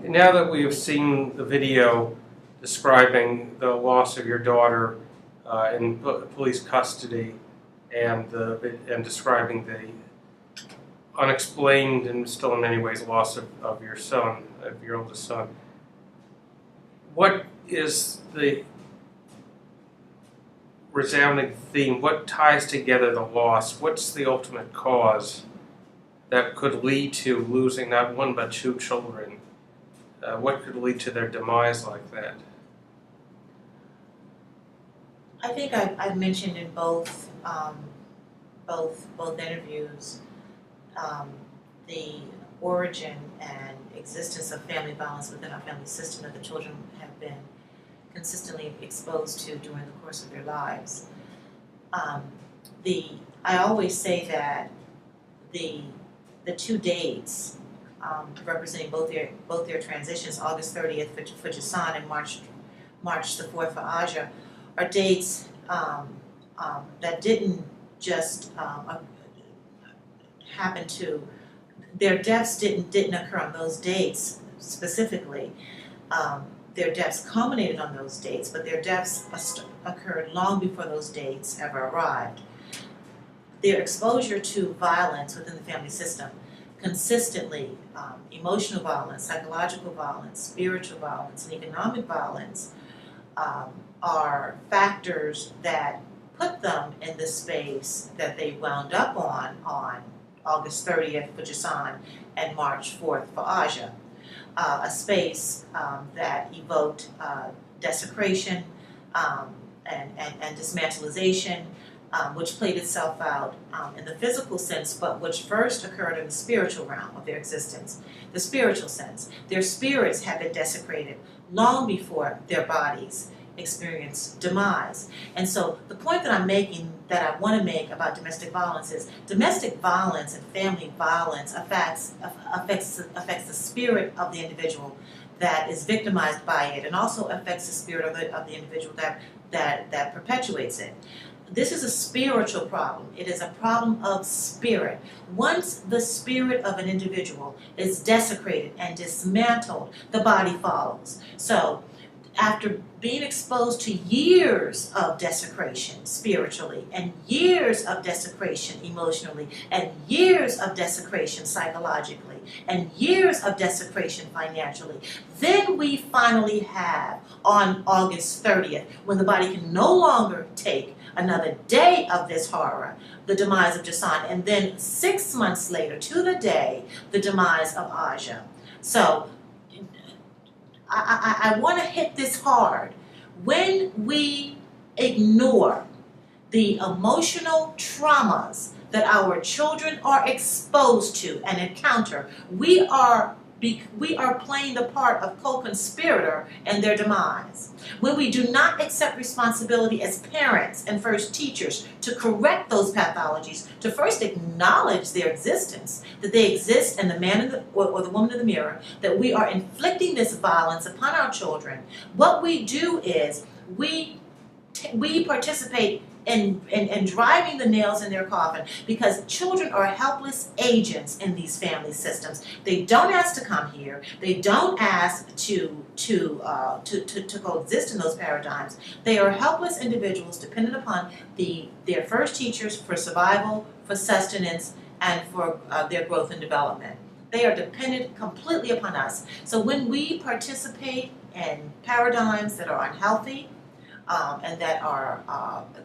Now that we have seen the video describing the loss of your daughter in police custody and describing the unexplained and still in many ways loss of your son, of your oldest son, what is the resounding theme? What ties together the loss? What's the ultimate cause that could lead to losing not one but two children? What could lead to their demise like that? I think I've mentioned in both interviews the origin and existence of family violence within our family system that the children have been consistently exposed to during the course of their lives. I always say that the two dates representing both their transitions, August 30th for Jason and March the 4th for Ahjah, are dates that didn't just happen to, their deaths didn't occur on those dates specifically. Their deaths culminated on those dates, but their deaths occurred long before those dates ever arrived. Their exposure to violence within the family system, consistently, emotional violence, psychological violence, spiritual violence, and economic violence, are factors that put them in the space that they wound up on August 30th for Jason and March 4th for Ahjah. A space that evoked desecration and dismantleization, which played itself out in the physical sense, but which first occurred in the spiritual realm of their existence. The spiritual sense. Their spirits had been desecrated long before their bodies experienced demise. And so the point that I'm making, that I want to make about domestic violence is domestic violence and family violence affects the spirit of the individual that is victimized by it, and also affects the spirit of the individual that perpetuates it. This is a spiritual problem. It is a problem of spirit. Once the spirit of an individual is desecrated and dismantled, the body follows. So after being exposed to years of desecration spiritually, and years of desecration emotionally, and years of desecration psychologically, and years of desecration financially, then we finally have, on August 30th, when the body can no longer take another day of this horror, the demise of Jason, and then 6 months later, to the day, the demise of Ahjah. So I want to hit this hard. When we ignore the emotional traumas that our children are exposed to and encounter, we are playing the part of co-conspirator in their demise. When we do not accept responsibility as parents and first teachers to correct those pathologies, to first acknowledge their existence, that they exist, and the man or the woman in the mirror, that we are inflicting this violence upon our children, what we do is we participate in driving the nails in their coffin, because children are helpless agents in these family systems. They don't ask to come here. They don't ask to coexist in those paradigms. They are helpless individuals dependent upon their first teachers for survival, for sustenance, and for their growth and development. They are dependent completely upon us. So when we participate in paradigms that are unhealthy, and that are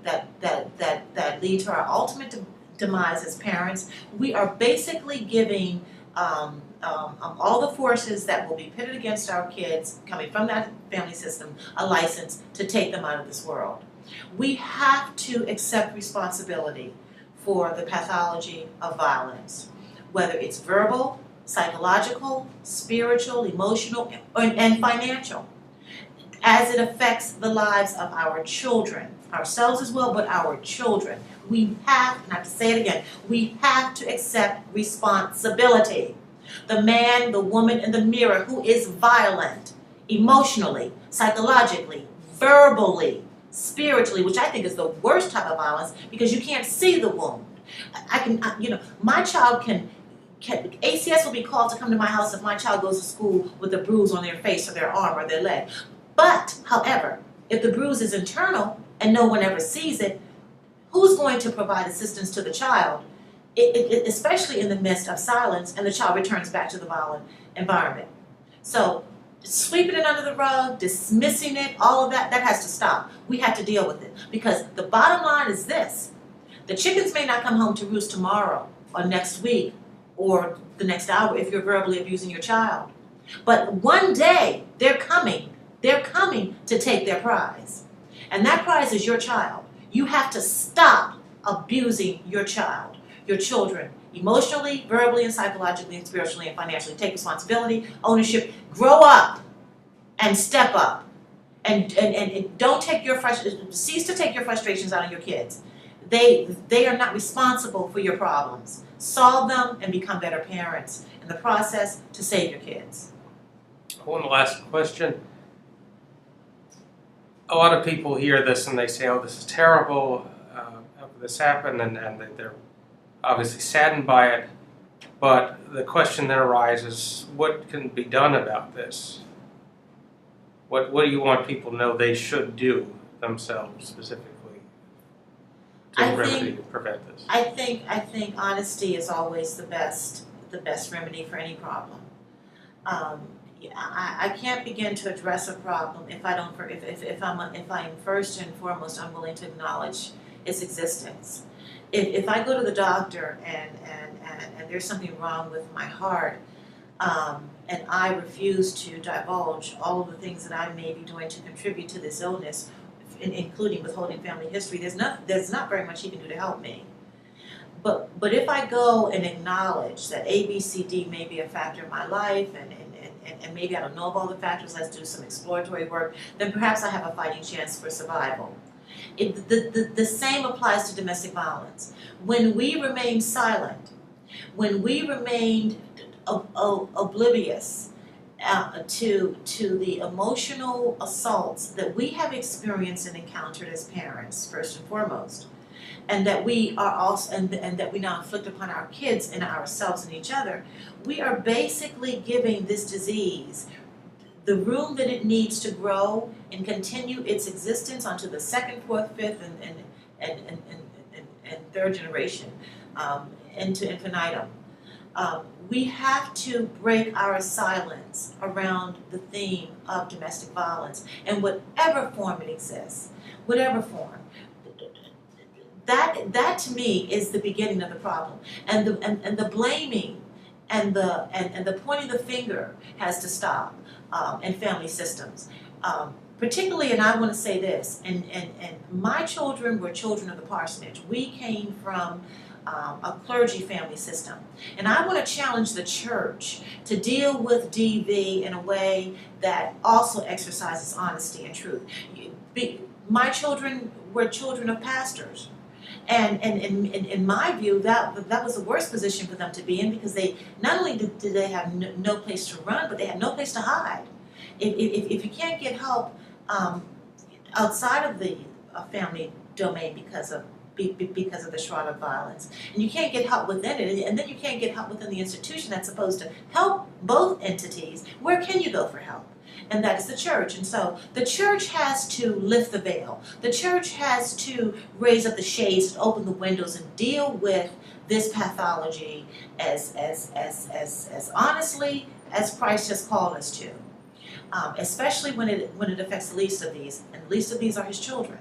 that lead to our ultimate demise as parents, we are basically giving all the forces that will be pitted against our kids coming from that family system a license to take them out of this world. We have to accept responsibility for the pathology of violence, whether it's verbal, psychological, spiritual, emotional, and financial, as it affects the lives of our children, ourselves as well, but our children. We have, and I have to say it again, we have to accept responsibility. The man, the woman in the mirror who is violent, emotionally, psychologically, verbally, spiritually, which I think is the worst type of violence, because you can't see the wound. My child can ACS will be called to come to my house if my child goes to school with a bruise on their face or their arm or their leg. But, however, if the bruise is internal and no one ever sees it, who's going to provide assistance to the child, especially in the midst of silence and the child returns back to the violent environment? So, sweeping it under the rug, dismissing it, all of that has to stop. We have to deal with it. Because the bottom line is this: the chickens may not come home to roost tomorrow or next week or the next hour if you're verbally abusing your child. But one day, they're coming to take their prize. And that prize is your child. You have to stop abusing your child, your children, emotionally, verbally, and psychologically, and spiritually, and financially. Take responsibility, ownership, grow up, and step up. And don't take your cease to take your frustrations out on your kids. They are not responsible for your problems. Solve them and become better parents in the process to save your kids. One last question. A lot of people hear this and they say, oh, this is terrible, this happened, and they're obviously saddened by it. But the question then arises, what can be done about this? What do you want people to know they should do themselves specifically to prevent this? I think honesty is always the best remedy for any problem. I can't begin to address a problem if I'm first and foremost unwilling to acknowledge its existence. If I go to the doctor and there's something wrong with my heart, and I refuse to divulge all of the things that I may be doing to contribute to this illness, including withholding family history, there's not very much he can do to help me. But if I go and acknowledge that A, B, C, D may be a factor in my life, and maybe I don't know of all the factors, let's do some exploratory work, then perhaps I have a fighting chance for survival. The same applies to domestic violence. When we remain silent, when we remain oblivious to the emotional assaults that we have experienced and encountered as parents, first and foremost, and that we are also and that we now inflict upon our kids and ourselves and each other, we are basically giving this disease the room that it needs to grow and continue its existence onto the second, fourth, fifth, and third generation, into infinitum. We have to break our silence around the theme of domestic violence in whatever form it exists, whatever form. That to me is the beginning of the problem, and the blaming and the pointing the finger has to stop in family systems. Particularly, and I want to say this, and my children were children of the parsonage. We came from a clergy family system. And I want to challenge the church to deal with DV in a way that also exercises honesty and truth. My children were children of pastors. And in my view, that was the worst position for them to be in, because they not only did they have no place to run, but they had no place to hide. If you can't get help outside of the family domain because of the shroud of violence, and you can't get help within it, and then you can't get help within the institution that's supposed to help both entities, where can you go for help? And that is the church. And so the church has to lift the veil. The church has to raise up the shades and open the windows and deal with this pathology as honestly as Christ has called us to. Especially when it affects the least of these, and the least of these are his children.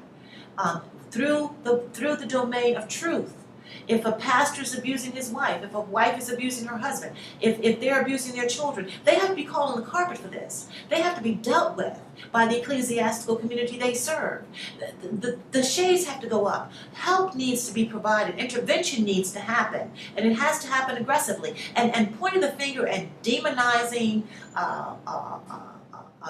Through the domain of truth. If a pastor is abusing his wife, if a wife is abusing her husband, if they're abusing their children, they have to be called on the carpet for this. They have to be dealt with by the ecclesiastical community they serve. The shades have to go up. Help needs to be provided. Intervention needs to happen. And it has to happen aggressively. And pointing the finger and demonizing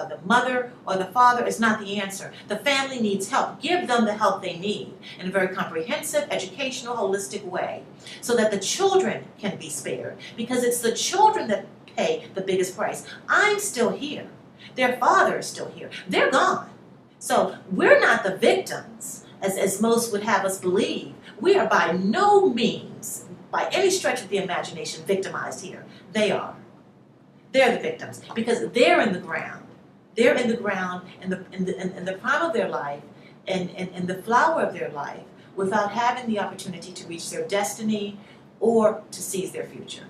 the mother or the father is not the answer. The family needs help. Give them the help they need in a very comprehensive, educational, holistic way, so that the children can be spared, because it's the children that pay the biggest price. I'm still here. Their father is still here. They're gone. So we're not the victims, as most would have us believe. We are by no means by any stretch of the imagination, victimized here. They are. They're the victims because they're in the ground. They're in the ground in the prime of their life and the flower of their life without having the opportunity to reach their destiny or to seize their future.